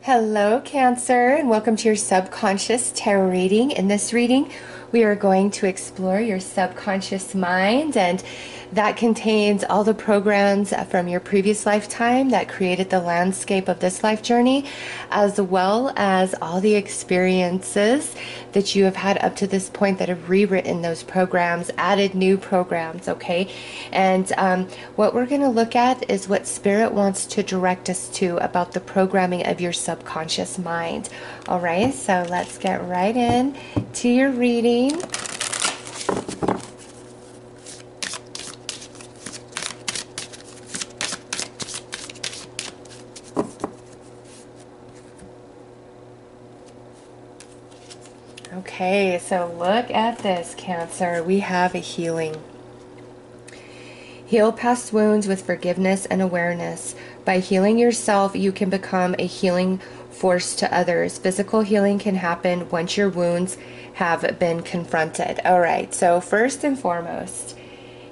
Hello, Cancer, and welcome to your subconscious tarot reading. In this reading, we are going to explore your subconscious mind, and that contains all the programs from your previous lifetime that created the landscape of this life journey, as well as all the experiences that you have had up to this point that have rewritten those programs, added new programs, okay? And what we're going to look at is what Spirit wants to direct us to about the programming of your subconscious mind. All right, so let's get right in to your reading. Okay, so look at this, Cancer. We have a healing. Heal past wounds with forgiveness and awareness. By healing yourself, you can become a healing force to others. Physical healing can happen once your wounds have been confronted. All right, so first and foremost,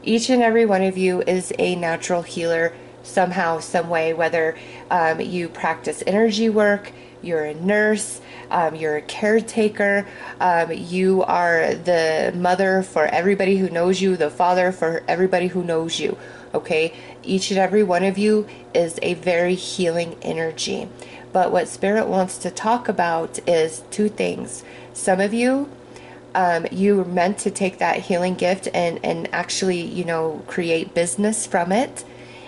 each and every one of you is a natural healer somehow, some way, whether you practice energy work, you're a nurse, you're a caretaker, you are the mother for everybody who knows you, the father for everybody who knows you, okay? Each and every one of you is a very healing energy. But what Spirit wants to talk about is two things. Some of you, you were meant to take that healing gift and actually, create business from it,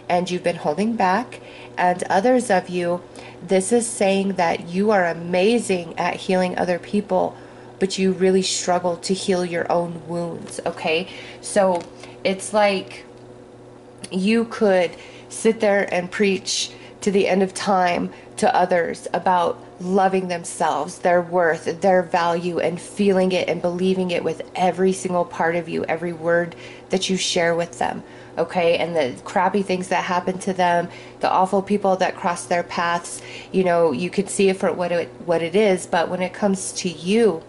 and you've been holding back. And others of you, this is saying that you are amazing at healing other people, but you really struggle to heal your own wounds, okay? So it's like you could sit there and preach to the end of time to others about loving themselves, their worth, their value, and feeling it and believing it with every single part of you, every word that you share with them, okay? And the crappy things that happen to them, the awful people that cross their paths, you could see it for what it is. But when it comes to you,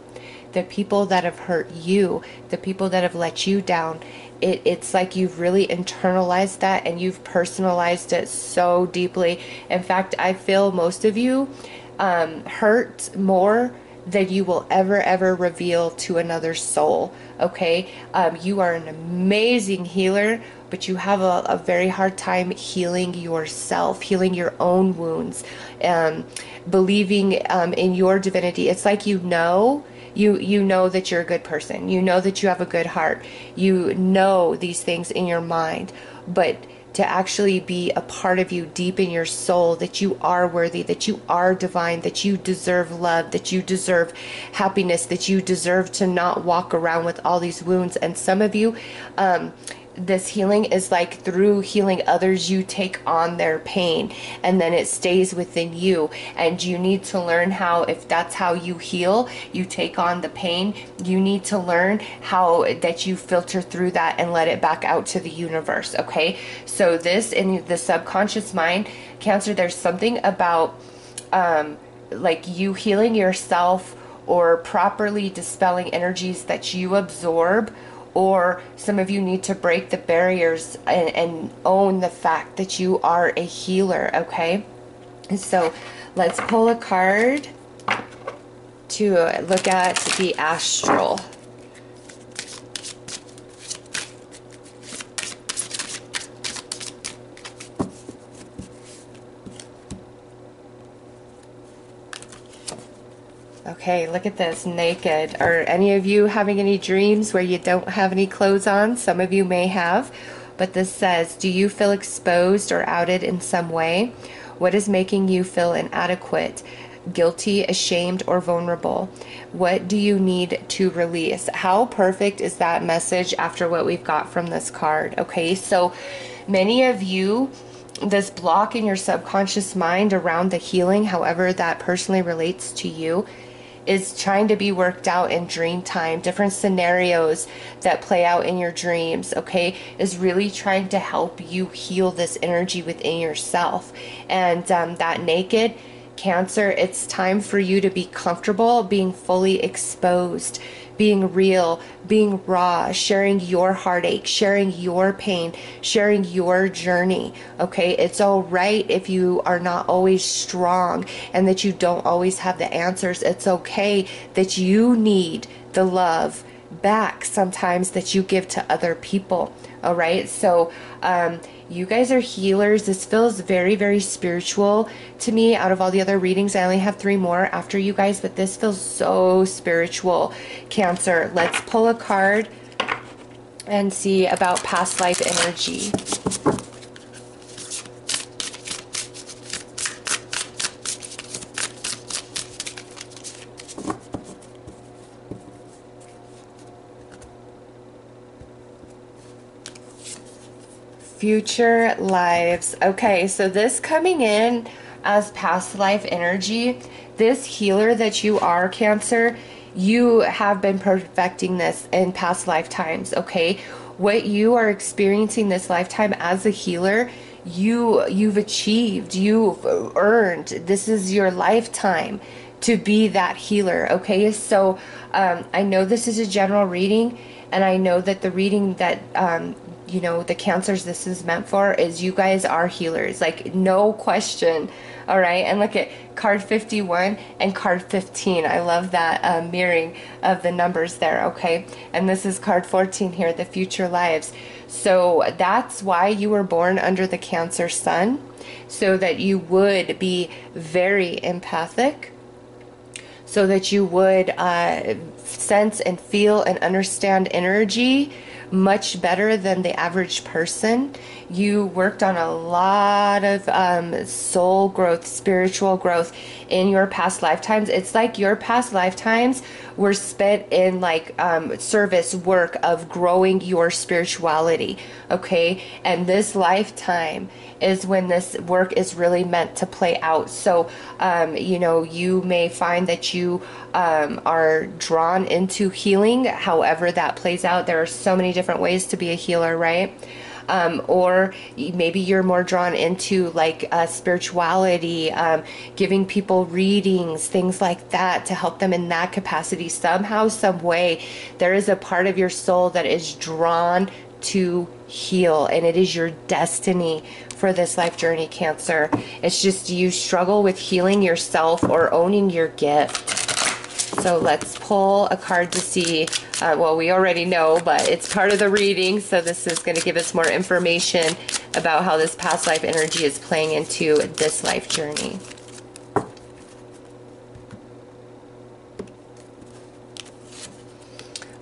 the people that have hurt you, the people that have let you down, it's like you've really internalized that and you've personalized it so deeply. In fact, I feel most of you hurt more than you will ever reveal to another soul, okay? You are an amazing healer, but you have a very hard time healing yourself, healing your own wounds, believing in your divinity. It's like you know that you're a good person. You know that you have a good heart. You know these things in your mind, but to actually be a part of you deep in your soul, that you are worthy, that you are divine, that you deserve love, that you deserve happiness, that you deserve to not walk around with all these wounds. And some of you, this healing is like through healing others, you take on their pain and then it stays within you. And you need to learn how, if that's how you heal, you take on the pain, you need to learn how that you filter through that and let it back out to the universe, okay? So this in the subconscious mind, Cancer, there's something about like you healing yourself or properly dispelling energies that you absorb. Or some of you need to break the barriers and own the fact that you are a healer, okay? So let's pull a card to look at the astral. Okay, look at this, naked. Are any of you having any dreams where you don't have any clothes on? Some of you may have, but this says, do you feel exposed or outed in some way? What is making you feel inadequate, guilty, ashamed, or vulnerable? What do you need to release? How perfect is that message after what we've got from this card? Okay, so many of you, this block in your subconscious mind around the healing, however that personally relates to you, is trying to be worked out in dream time. Different scenarios that play out in your dreams, okay, is really trying to help you heal this energy within yourself. And that naked, Cancer, it's time for you to be comfortable being fully exposed, being real, being raw, sharing your heartache, sharing your pain, sharing your journey. Okay, it's all right if you are not always strong and that you don't always have the answers. It's okay that you need the love back sometimes that you give to other people. All right, so you guys are healers. This feels very, very spiritual to me. Out of all the other readings, I only have 3 more after you guys, but this feels so spiritual, Cancer. Let's pull a card and see about past life energy. Future lives. Okay, so this coming in as past life energy, this healer that you are, Cancer, you have been perfecting this in past lifetimes. Okay, what you are experiencing this lifetime as a healer, you've achieved, you've earned. This is your lifetime to be that healer. Okay, so I know this is a general reading, and I know that the reading that you know, the Cancers this is meant for is you guys are healers, like no question. All right, and look at card 51 and card 15. I love that mirroring of the numbers there. Okay, and this is card 14 here, the future lives. So that's why you were born under the Cancer sun, so that you would be very empathic, so that you would sense and feel and understand energy much better than the average person. You worked on a lot of soul growth, spiritual growth in your past lifetimes. It's like your past lifetimes were spent in like service work of growing your spirituality. Okay, and this lifetime is when this work is really meant to play out. So you know, you may find that you are drawn into healing, however that plays out. There are so many different ways to be a healer, right? Or maybe you're more drawn into like spirituality, giving people readings, things like that to help them in that capacity. Somehow, some way, there is a part of your soul that is drawn to heal, and it is your destiny for this life journey, Cancer. It's just you struggle with healing yourself or owning your gift. So let's pull a card to see, well, we already know, but it's part of the reading, so this is going to give us more information about how this past life energy is playing into this life journey.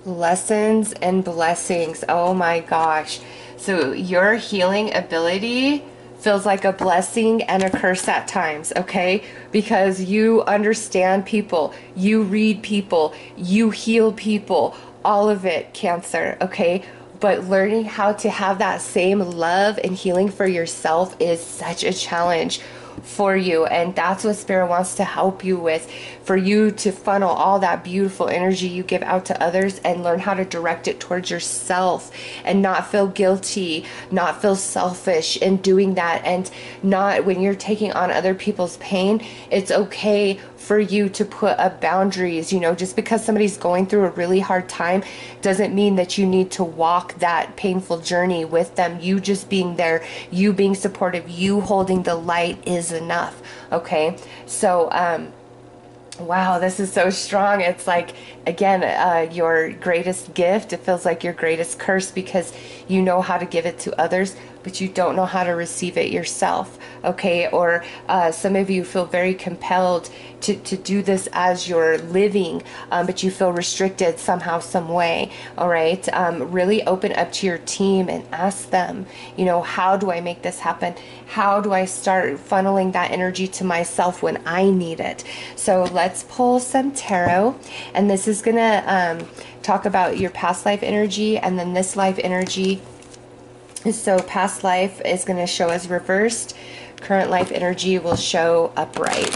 Lessons and blessings. Oh my gosh. So your healing ability feels like a blessing and a curse at times, okay? Because you understand people, you read people, you heal people, all of it, Cancer, okay? But learning how to have that same love and healing for yourself is such a challenge for you, and that's what Spirit wants to help you with, for you to funnel all that beautiful energy you give out to others and learn how to direct it towards yourself and not feel guilty, not feel selfish in doing that, and not, when you're taking on other people's pain, it's okay for you to put up boundaries. You know, just because somebody's going through a really hard time doesn't mean that you need to walk that painful journey with them. You just being there, you being supportive, you holding the light is enough. Okay, so wow, this is so strong. It's like, again, your greatest gift. It feels like your greatest curse, because you know how to give it to others, but you don't know how to receive it yourself. Okay, or some of you feel very compelled to do this as your living, but you feel restricted somehow, some way. All right, really open up to your team and ask them, you know, how do I make this happen? How do I start funneling that energy to myself when I need it? So let's pull some tarot, and this is gonna talk about your past life energy and then this life energy. So past life is going to show as reversed. Current life energy will show upright.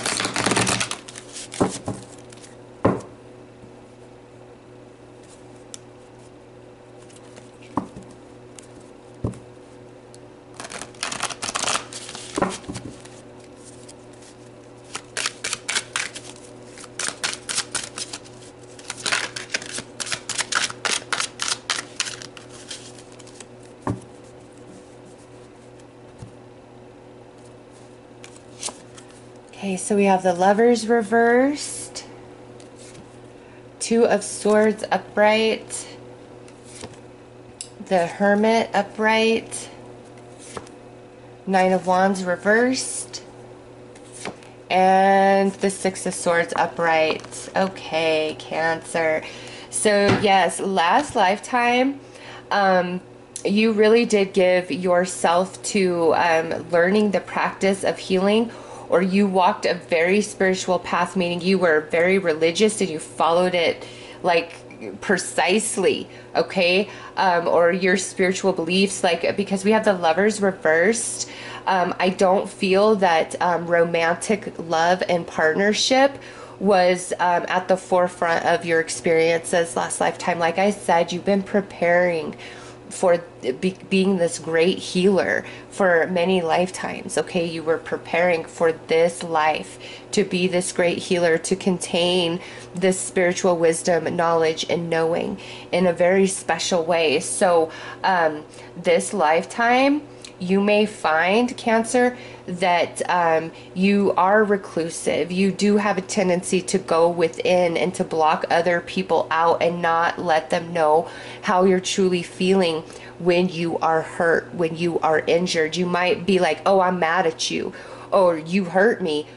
Okay, so we have the Lovers reversed, Two of Swords upright, the Hermit upright, Nine of Wands reversed, and the Six of Swords upright. Okay, Cancer. So yes, last lifetime, you really did give yourself to learning the practice of healing, or you walked a very spiritual path, meaning you were very religious and you followed it like precisely, okay? Or your spiritual beliefs, like, because we have the Lovers reversed. I don't feel that romantic love and partnership was at the forefront of your experiences last lifetime. Like I said, you've been preparing for being this great healer for many lifetimes, okay? You were preparing for this life to be this great healer, to contain this spiritual wisdom, knowledge, and knowing in a very special way. So this lifetime, you may find, Cancer, that you are reclusive. You do have a tendency to go within and to block other people out and not let them know how you're truly feeling when you are hurt, when you are injured. You might be like, oh, I'm mad at you, or you hurt me.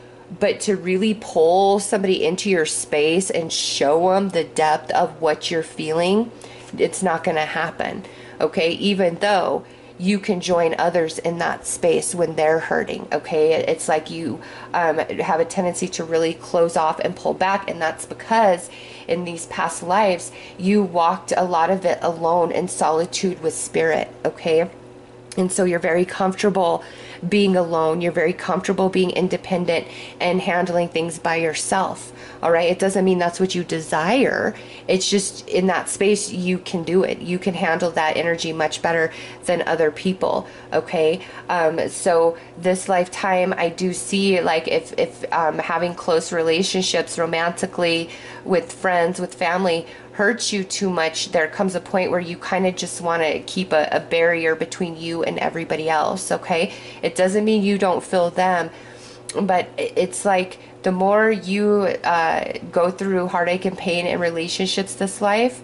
But to really pull somebody into your space and show them the depth of what you're feeling, it's not going to happen, okay? Even though you can join others in that space when they're hurting, okay? It's like you have a tendency to really close off and pull back, and that's because in these past lives, you walked a lot of it alone in solitude with spirit, okay? And so you're very comfortable being alone. You're very comfortable being independent and handling things by yourself. All right. It doesn't mean that's what you desire. It's just in that space, you can do it. You can handle that energy much better than other people. Okay. So this lifetime, I do see, like, if having close relationships romantically with friends, with family, hurts you too much, there comes a point where you kind of just want to keep a barrier between you and everybody else, okay? It doesn't mean you don't feel them, but it's like the more you go through heartache and pain in relationships this life,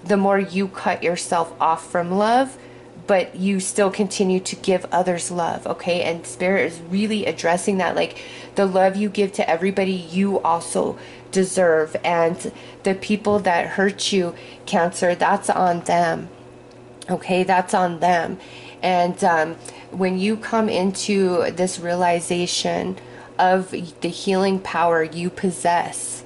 the more you cut yourself off from love, but you still continue to give others love, okay? And Spirit is really addressing that, like, the love you give to everybody, you also deserve. And the people that hurt you, Cancer, that's on them, okay? That's on them. And when you come into this realization of the healing power you possess,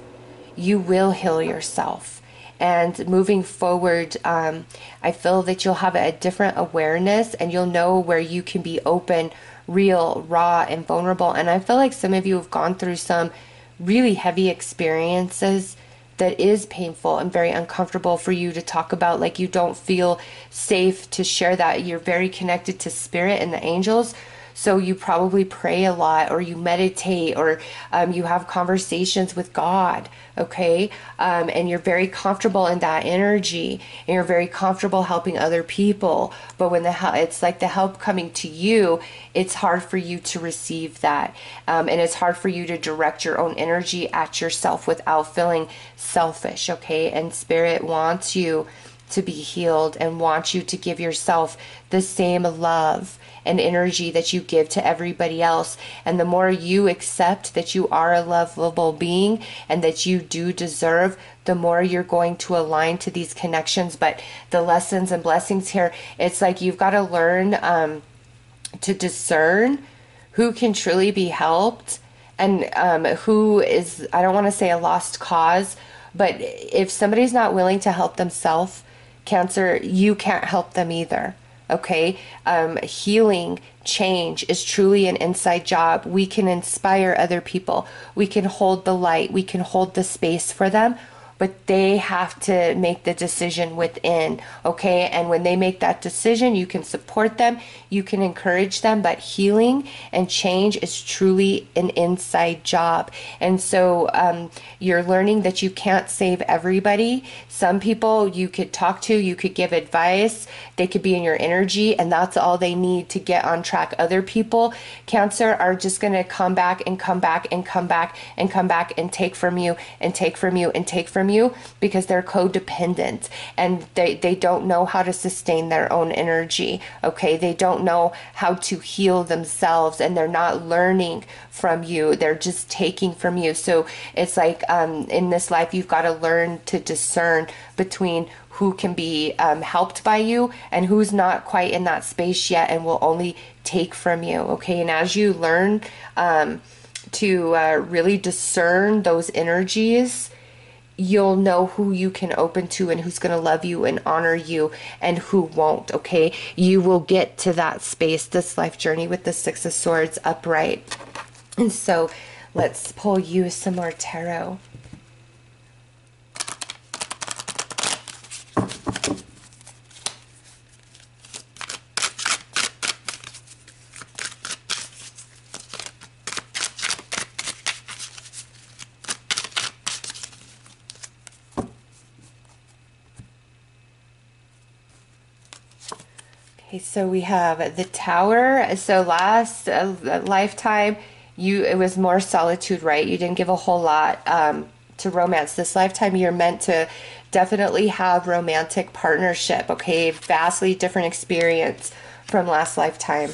you will heal yourself. And moving forward, I feel that you'll have a different awareness, and you'll know where you can be open, real, raw, and vulnerable. And I feel like some of you have gone through some really heavy experiences that is painful and very uncomfortable for you to talk about. Like, you don't feel safe to share that. You're very connected to Spirit and the angels. So you probably pray a lot, or you meditate, or you have conversations with God, okay? And you're very comfortable in that energy, and you're very comfortable helping other people. But when it's like the help coming to you, it's hard for you to receive that. And it's hard for you to direct your own energy at yourself without feeling selfish, okay? And Spirit wants you to be healed and wants you to give yourself the same love and energy that you give to everybody else. And the more you accept that you are a lovable being and that you do deserve, the more you're going to align to these connections. But the lessons and blessings here, it's like you've got to learn to discern who can truly be helped and who is, I don't want to say a lost cause, but if somebody's not willing to help themselves, Cancer, you can't help them either. Okay, healing, change is truly an inside job. We can inspire other people. We can hold the light. We can hold the space for them. but they have to make the decision within, okay? And when they make that decision, you can support them, you can encourage them, but healing and change is truly an inside job. And so you're learning that you can't save everybody. Some people you could talk to, you could give advice, they could be in your energy, and that's all they need to get on track. Other people, Cancer, are just going to come back and come back and come back and come back and take from you and take from you and take from you, because they're codependent and they don't know how to sustain their own energy, okay? They don't know how to heal themselves, and they're not learning from you. They're just taking from you. So it's like in this life, you've got to learn to discern between who can be helped by you and who's not quite in that space yet and will only take from you, okay? And as you learn to really discern those energies, you'll know who you can open to and who's going to love you and honor you and who won't, okay? You will get to that space, this life journey, with the Six of Swords upright. And so let's pull you some more tarot. Okay, so we have the Tower. So last lifetime, it was more solitude, right? You didn't give a whole lot to romance. This lifetime, you're meant to definitely have romantic partnership, okay? Vastly different experience from last lifetime.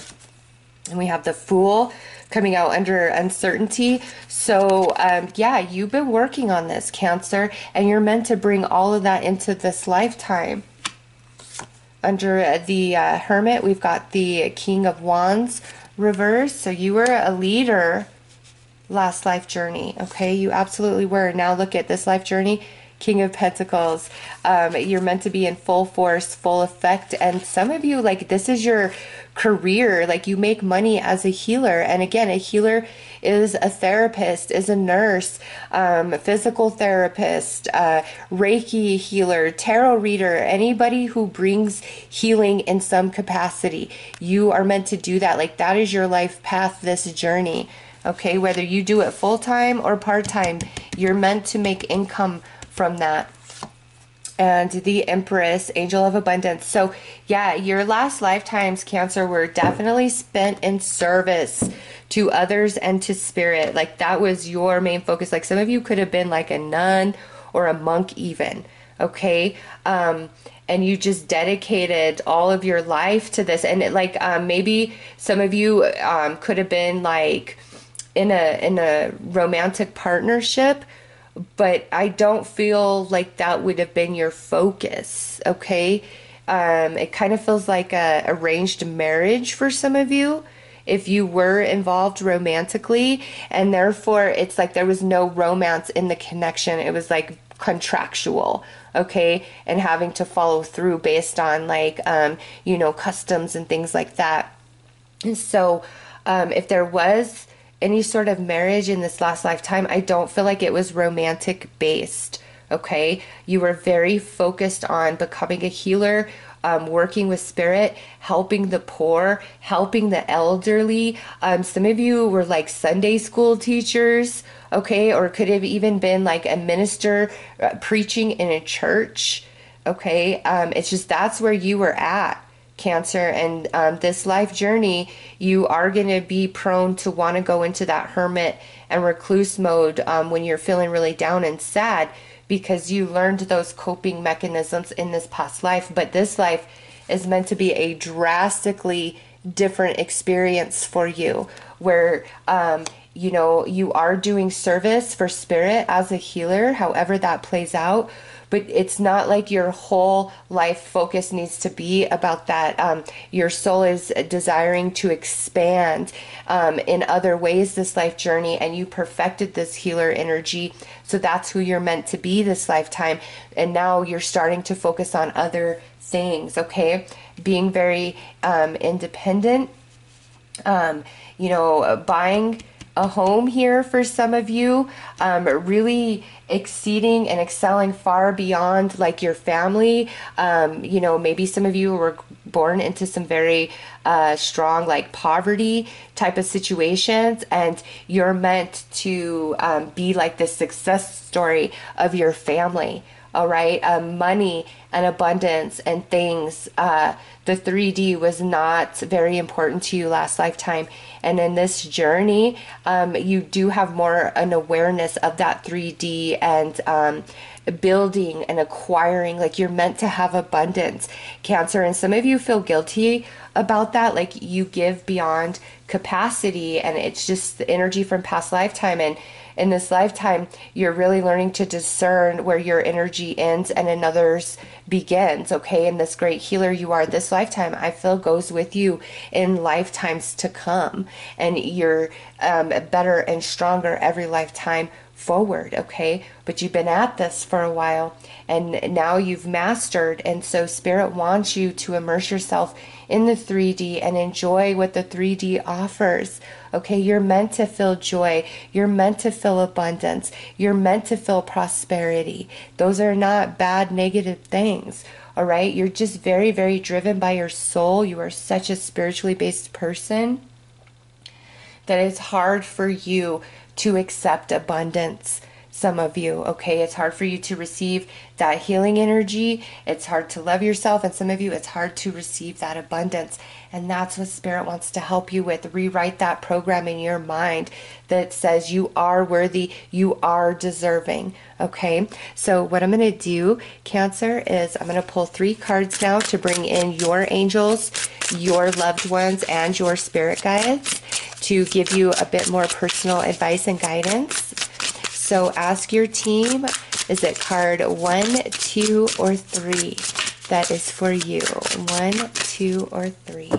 And we have the Fool coming out under uncertainty. So yeah, you've been working on this, Cancer, and you're meant to bring all of that into this lifetime. Under the Hermit, we've got the King of Wands reverse. So you were a leader last life journey, okay? You absolutely were. Now look at this life journey, King of Pentacles. You're meant to be in full force, full effect. And some of you, like, this is your career. Like, you make money as a healer. And again, a healer is a therapist, is a nurse, physical therapist, Reiki healer, tarot reader, anybody who brings healing in some capacity. You are meant to do that. Like, that is your life path, this journey. Okay, whether you do it full-time or part-time, you're meant to make income from that. And the Empress, Angel of Abundance. So yeah, your last lifetimes, Cancer, were definitely spent in service to others and to spirit. Like, that was your main focus. Like, some of you could have been like a nun or a monk even, okay? And you just dedicated all of your life to this. And maybe some of you could have been like in a romantic partnership, but I don't feel like that would have been your focus, okay? It kind of feels like a arranged marriage for some of you, if you were involved romantically, and therefore it's like there was no romance in the connection. It was like contractual, okay? And having to follow through based on like, customs and things like that. And so if there was any sort of marriage in this last lifetime, I don't feel like it was romantic based, okay? You were very focused on becoming a healer, working with spirit, helping the poor, helping the elderly. Some of you were like Sunday school teachers, okay? Or could have even been like a minister preaching in a church, okay? It's just, that's where you were at, Cancer. And this life journey, you are going to be prone to want to go into that hermit and recluse mode when you're feeling really down and sad, because you learned those coping mechanisms in this past life. But this life is meant to be a drastically different experience for you, where you are doing service for spirit as a healer, however that plays out. But it's not like your whole life focus needs to be about that. Your soul is desiring to expand in other ways this life journey, and you perfected this healer energy. So that's who you're meant to be this lifetime. And now you're starting to focus on other things, okay? Being very independent, buying a home here for some of you, really exceeding and excelling far beyond like your family. You know, maybe some of you were born into some very strong like poverty type of situations, and you're meant to be like the success story of your family. All right, money and abundance and things. The 3D was not very important to you last lifetime. And in this journey, you do have more an awareness of that 3D and building and acquiring. Like, you're meant to have abundance, Cancer. And some of you feel guilty about that. Like, you give beyond capacity, and it's just the energy from past lifetime. And in this lifetime, you're really learning to discern where your energy ends and another's begins, okay? And this great healer you are this lifetime, I feel, goes with you in lifetimes to come. And you're better and stronger every lifetime forward, okay? But you've been at this for a while, and now you've mastered. And so Spirit wants you to immerse yourself in the 3D and enjoy what the 3D offers. Okay, you're meant to feel joy. You're meant to feel abundance. You're meant to feel prosperity. Those are not bad, negative things. All right, you're just very, very driven by your soul. You are such a spiritually based person that it's hard for you to accept abundance. Some of you, okay, it's hard for you to receive that healing energy. It's hard to love yourself. And some of you, it's hard to receive that abundance. And that's what Spirit wants to help you with. Rewrite that program in your mind that says you are worthy, you are deserving, okay? So what I'm going to do, Cancer, is I'm going to pull 3 cards now to bring in your angels, your loved ones, and your spirit guides to give you a bit more personal advice and guidance. So ask your team, is it card 1, 2, or 3 that is for you? 1, 2, or 3.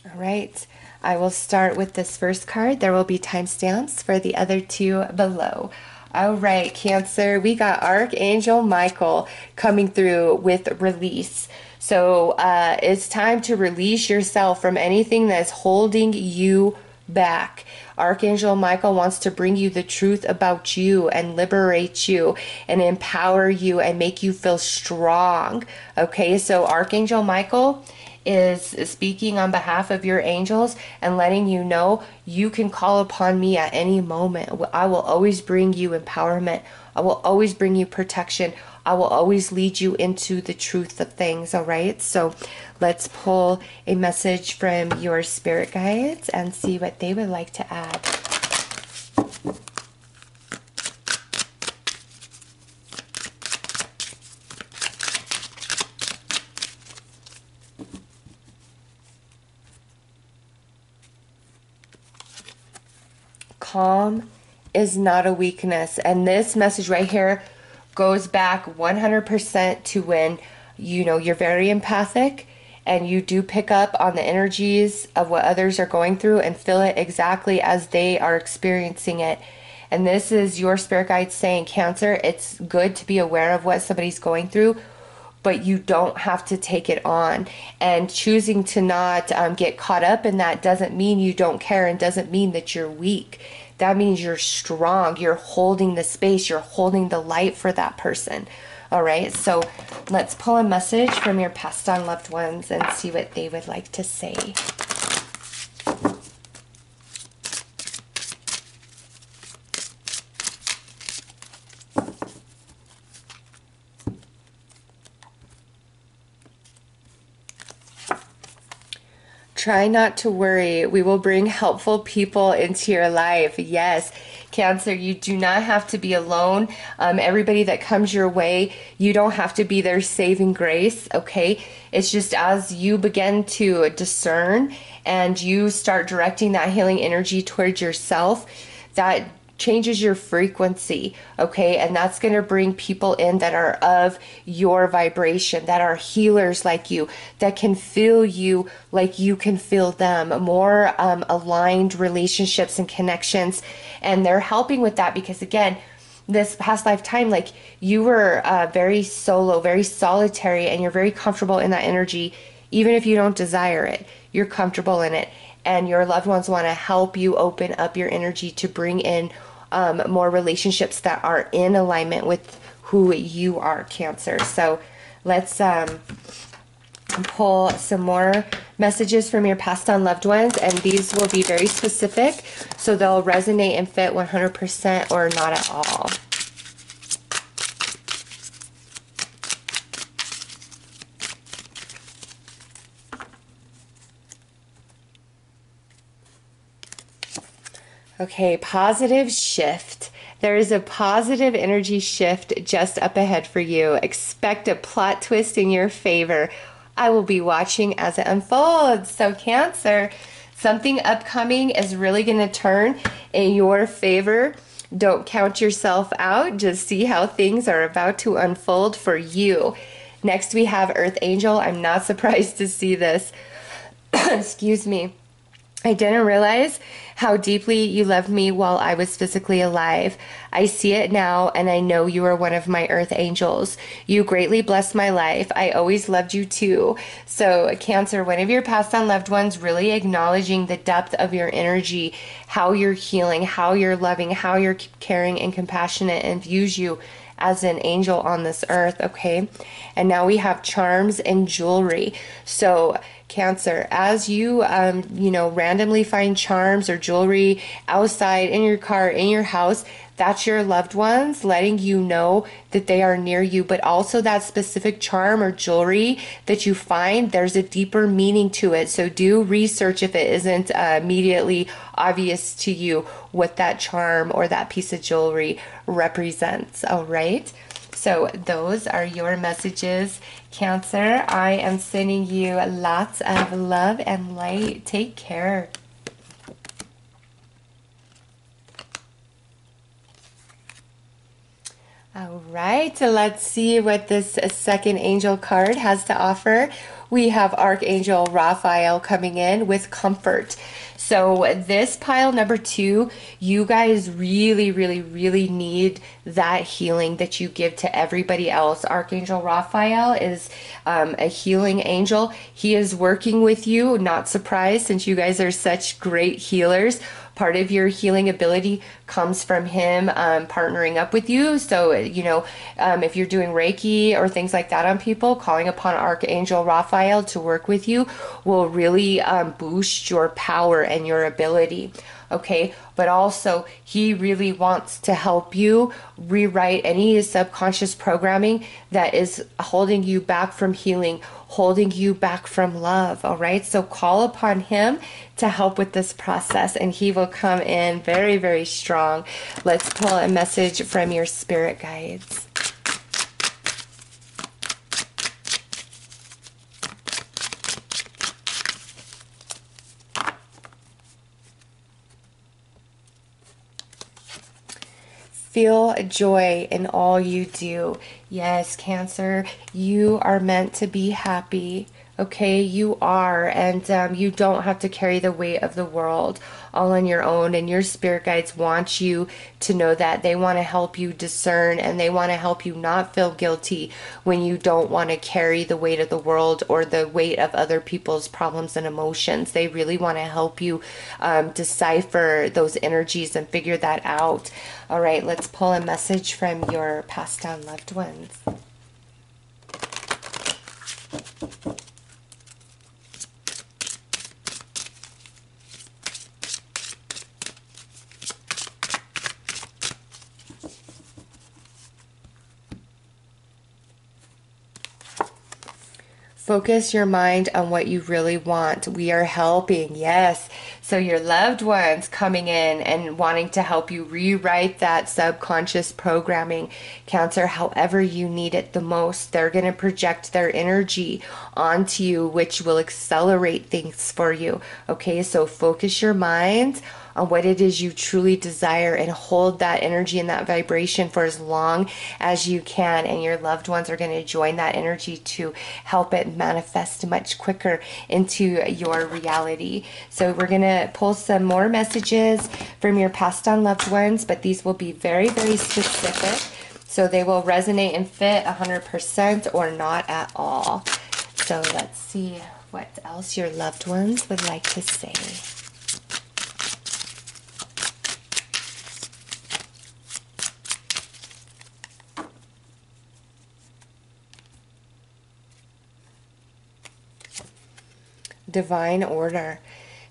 All right, I will start with this first card. There will be timestamps for the other 2 below. All right, Cancer, we got Archangel Michael coming through with release. So it's time to release yourself from anything that's holding you back. Archangel Michael wants to bring you the truth about you and liberate you and empower you and make you feel strong. Okay, so Archangel Michael is speaking on behalf of your angels and letting you know you can call upon me at any moment. I will always bring you empowerment. I will always bring you protection. I will always lead you into the truth of things, all right? So let's pull a message from your spirit guides and see what they would like to add. Calm is not a weakness. And this message right here goes back 100% to when, you know, you're very empathic and you do pick up on the energies of what others are going through and feel it exactly as they are experiencing it. And this is your spirit guide saying, Cancer, it's good to be aware of what somebody's going through, but you don't have to take it on. And choosing to not get caught up in that doesn't mean you don't care and doesn't mean that you're weak. That means you're strong. You're holding the space. You're holding the light for that person. All right, so let's pull a message from your passed on loved ones and see what they would like to say. Try not to worry. We will bring helpful people into your life. Yes, Cancer, you do not have to be alone. Everybody that comes your way, you don't have to be their saving grace, okay? It's just as you begin to discern and you start directing that healing energy towards yourself, that changes your frequency, okay? And that's going to bring people in that are of your vibration, that are healers like you, that can feel you like you can feel them, more aligned relationships and connections. And they're helping with that because, again, this past lifetime, like you were very solo, very solitary, and you're very comfortable in that energy. Even if you don't desire it, you're comfortable in it, and your loved ones want to help you open up your energy to bring in more relationships that are in alignment with who you are, Cancer. So let's pull some more messages from your passed on loved ones, and these will be very specific, so they'll resonate and fit 100% or not at all. Okay, positive shift. There is a positive energy shift just up ahead for you. Expect a plot twist in your favor. I will be watching as it unfolds. So Cancer, something upcoming is really going to turn in your favor. Don't count yourself out. Just see how things are about to unfold for you. Next, we have Earth Angel. I'm not surprised to see this. Excuse me. I didn't realize how deeply you loved me while I was physically alive. I see it now, and I know you are one of my earth angels. You greatly blessed my life. I always loved you too. So Cancer, one of your passed on loved ones, really acknowledging the depth of your energy, how you're healing, how you're loving, how you're caring and compassionate, and views you as an angel on this earth. Okay, and now we have charms and jewelry. So Cancer, as you randomly find charms or jewelry outside, in your car, in your house, that's your loved ones letting you know that they are near you. But also that specific charm or jewelry that you find, there's a deeper meaning to it. So do research if it isn't immediately obvious to you what that charm or that piece of jewelry represents. All right. So those are your messages, Cancer. I am sending you lots of love and light. Take care. All right, so let's see what this second angel card has to offer. We have Archangel Raphael coming in with comfort. So this pile number 2, you guys really, really, really need that healing that you give to everybody else. Archangel Raphael is a healing angel. He is working with you. Not surprised, since you guys are such great healers. Part of your healing ability comes from him partnering up with you. So, if you're doing Reiki or things like that on people, calling upon Archangel Raphael to work with you will really boost your power and your ability. Okay, but also he really wants to help you rewrite any subconscious programming that is holding you back from healing, holding you back from love. All right, so call upon him to help with this process, and he will come in very, very strong. Let's pull a message from your spirit guides. Feel joy in all you do. Yes, Cancer, you are meant to be happy. Okay, you are, and you don't have to carry the weight of the world all on your own. And your spirit guides want you to know that. They want to help you discern, and they want to help you not feel guilty when you don't want to carry the weight of the world or the weight of other people's problems and emotions. They really want to help you decipher those energies and figure that out. All right, let's pull a message from your passed on loved ones. Focus your mind on what you really want. We are helping, yes. So your loved ones coming in and wanting to help you rewrite that subconscious programming, Cancer, however you need it the most. They're going to project their energy onto you, which will accelerate things for you. Okay, so focus your mind on what it is you truly desire, and hold that energy and that vibration for as long as you can. And your loved ones are going to join that energy to help it manifest much quicker into your reality. So we're going to pull some more messages from your passed on loved ones, but these will be very, very specific. So they will resonate and fit 100% or not at all. So let's see what else your loved ones would like to say. Divine order.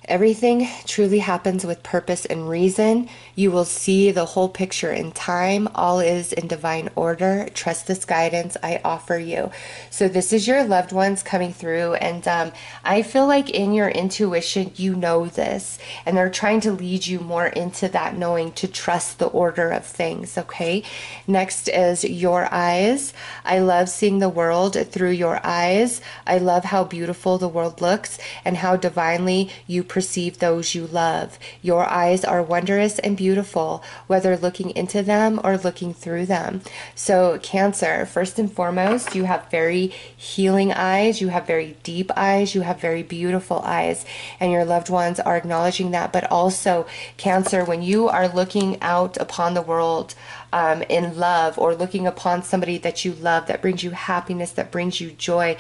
Everything truly happens with purpose and reason. You will see the whole picture in time. All is in divine order. Trust this guidance I offer you. So this is your loved ones coming through, and I feel like in your intuition you know this, and they're trying to lead you more into that knowing, to trust the order of things. Okay, next is your eyes. I love seeing the world through your eyes. I love how beautiful the world looks and how divinely you perceive those you love. Your eyes are wondrous and beautiful, whether looking into them or looking through them. So Cancer, first and foremost, you have very healing eyes, you have very deep eyes, you have very beautiful eyes, and your loved ones are acknowledging that. But also, Cancer, when you are looking out upon the world in love, or looking upon somebody that you love, that brings you happiness, that brings you joy,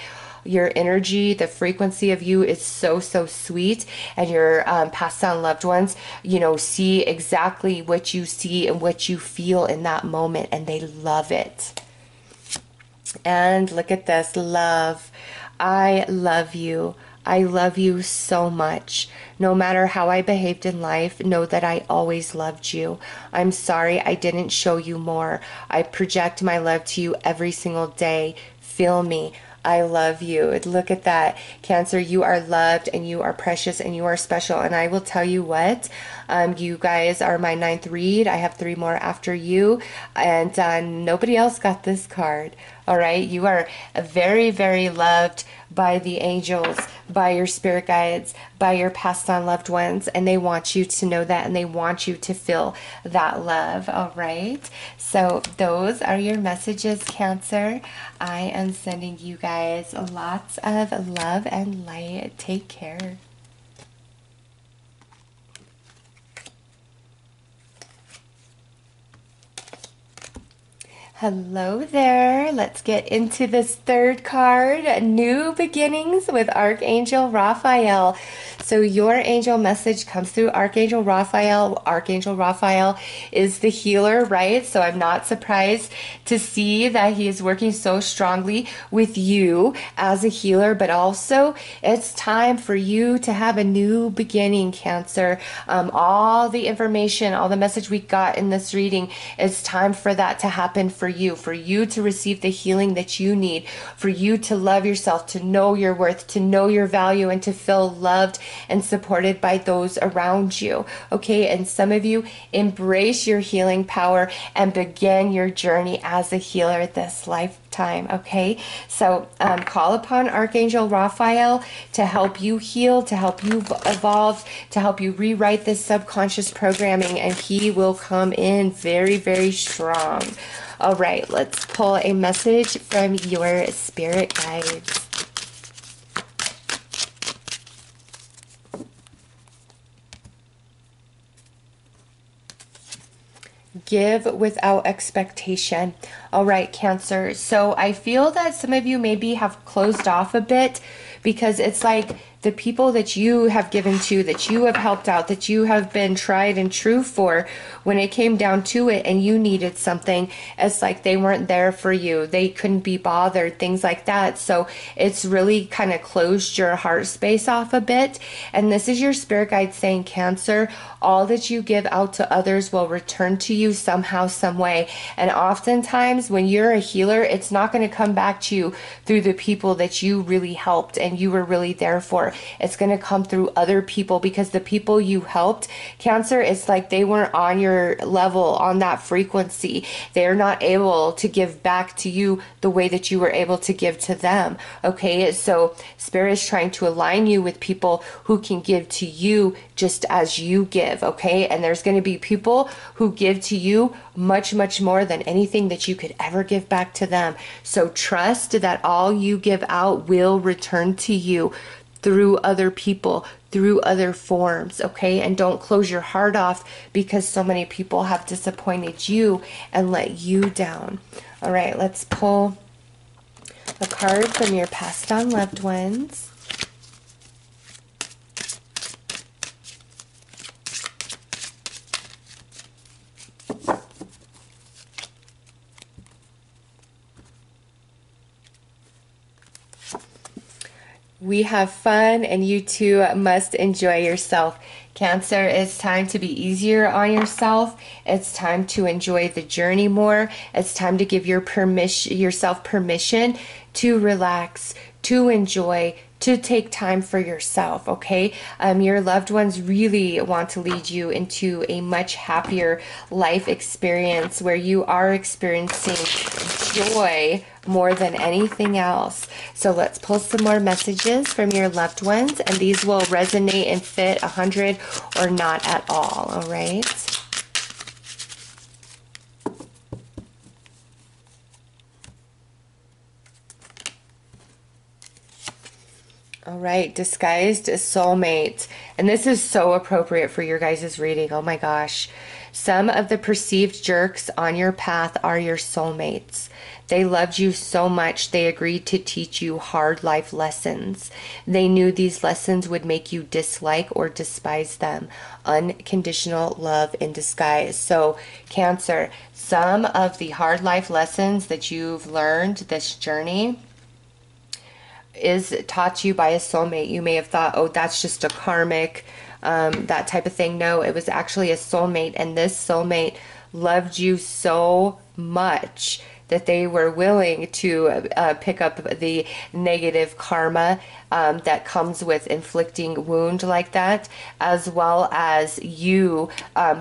your energy, the frequency of you is so, so sweet, and your passed on loved ones, you know, see exactly what you see and what you feel in that moment, and they love it. And look at this, love. I love you. I love you so much. No matter how I behaved in life, know that I always loved you. I'm sorry I didn't show you more. I project my love to you every single day. Feel me. I love you. Look at that, Cancer. You are loved, and you are precious, and you are special. And I will tell you what, you guys are my 9th read. I have 3 more after you, and nobody else got this card. All right, you are very, very loved by the angels, by your spirit guides, by your passed on loved ones, and they want you to know that, and they want you to feel that love. All right, so those are your messages, Cancer. I am sending you guys lots of love and light. Take care. Hello there. Let's get into this 3rd card, New Beginnings with Archangel Raphael. So your angel message comes through Archangel Raphael. Archangel Raphael is the healer, right? So I'm not surprised to see that he is working so strongly with you as a healer, but also it's time for you to have a new beginning, Cancer. All the information, all the message we got in this reading, it's time for that to happen for you to receive the healing that you need, for you to love yourself, to know your worth, to know your value, and to feel loved and supported by those around you. Okay, and some of you embrace your healing power and begin your journey as a healer this lifetime. Okay, so call upon Archangel Raphael to help you heal, to help you evolve, to help you rewrite this subconscious programming, and he will come in very, very strong. All right, let's pull a message from your spirit guides. Give without expectation. All right, Cancer. So I feel that some of you maybe have closed off a bit, because it's like the people that you have given to, that you have helped out, that you have been tried and true for, when it came down to it and you needed something, it's like they weren't there for you. They couldn't be bothered, things like that. So it's really kind of closed your heart space off a bit. And this is your spirit guide saying, Cancer, all that you give out to others will return to you somehow, some way. And oftentimes when you're a healer, it's not going to come back to you through the people that you really helped and and you were really there for. It's going to come through other people, because the people you helped, Cancer, it's like they weren't on your level, on that frequency. They're not able to give back to you the way that you were able to give to them. Okay, so Spirit is trying to align you with people who can give to you just as you give. Okay, and there's going to be people who give to you much, much more than anything that you could ever give back to them. So trust that all you give out will return to you through other people, through other forms. Okay, and don't close your heart off because so many people have disappointed you and let you down. All right, let's pull a card from your passed on loved ones. We have fun, and you too must enjoy yourself. Cancer, it's time to be easier on yourself. It's time to enjoy the journey more. It's time to give yourself permission to relax, to enjoy, to take time for yourself. Okay, your loved ones really want to lead you into a much happier life experience where you are experiencing joy more than anything else. So let's pull some more messages from your loved ones, and these will resonate and fit 100 or not at all. All right. All right, disguised soulmate. And this is so appropriate for your guys' reading. Oh my gosh. Some of the perceived jerks on your path are your soulmates. They loved you so much they agreed to teach you hard life lessons. They knew these lessons would make you dislike or despise them. Unconditional love in disguise. So, Cancer, some of the hard life lessons that you've learned this journey is taught to you by a soulmate. You may have thought, oh, that's just a karmic, that type of thing. No, it was actually a soulmate, and this soulmate loved you so much that they were willing to pick up the negative karma that comes with inflicting wound like that, as well as you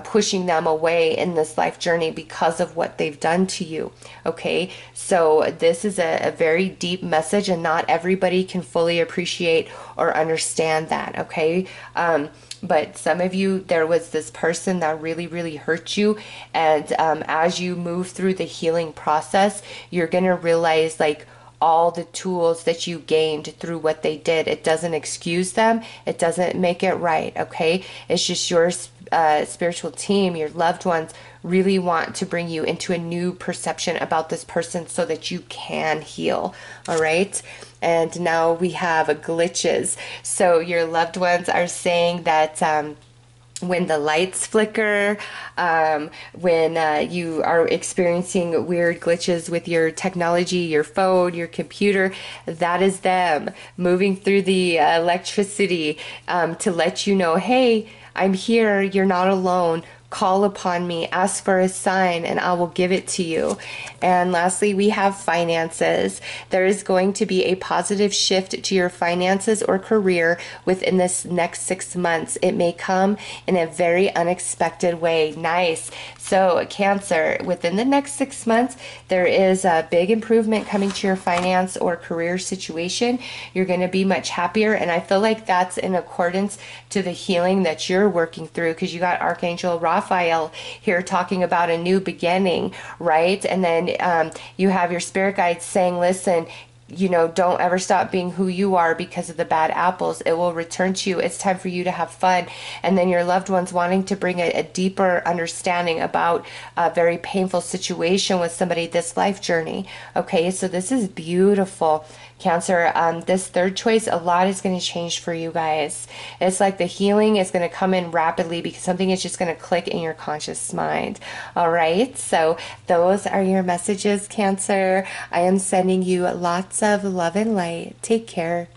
pushing them away in this life journey because of what they've done to you. Okay, so this is a very deep message, and not everybody can fully appreciate or understand that. Okay, but some of you, there was this person that really, really hurt you. And as you move through the healing process, you're going to realize like all the tools that you gained through what they did. It doesn't excuse them. It doesn't make it right. Okay. It's just your spiritual team, your loved ones really want to bring you into a new perception about this person so that you can heal. All right. And now we have glitches. So your loved ones are saying that when the lights flicker, when you are experiencing weird glitches with your technology, your phone, your computer, that is them moving through the electricity to let you know, hey, I'm here, you're not alone. Call upon me, ask for a sign, and I will give it to you. And lastly, we have finances. There is going to be a positive shift to your finances or career within this next 6 months. It may come in a very unexpected way. Nice. So Cancer, within the next 6 months, there is a big improvement coming to your finance or career situation. You're going to be much happier, and I feel like that's in accordance to the healing that you're working through, because you got Archangel Raphael here talking about a new beginning, right? And then you have your spirit guides saying, listen, you know, don't ever stop being who you are because of the bad apples. It will return to you. It's time for you to have fun. And then your loved ones wanting to bring a deeper understanding about a very painful situation with somebody this life journey. Okay, so this is beautiful. Cancer, this third choice, a lot is going to change for you guys. It's like the healing is going to come in rapidly because something is just going to click in your conscious mind. All right, so those are your messages, Cancer. I am sending you lots of love and light. Take care.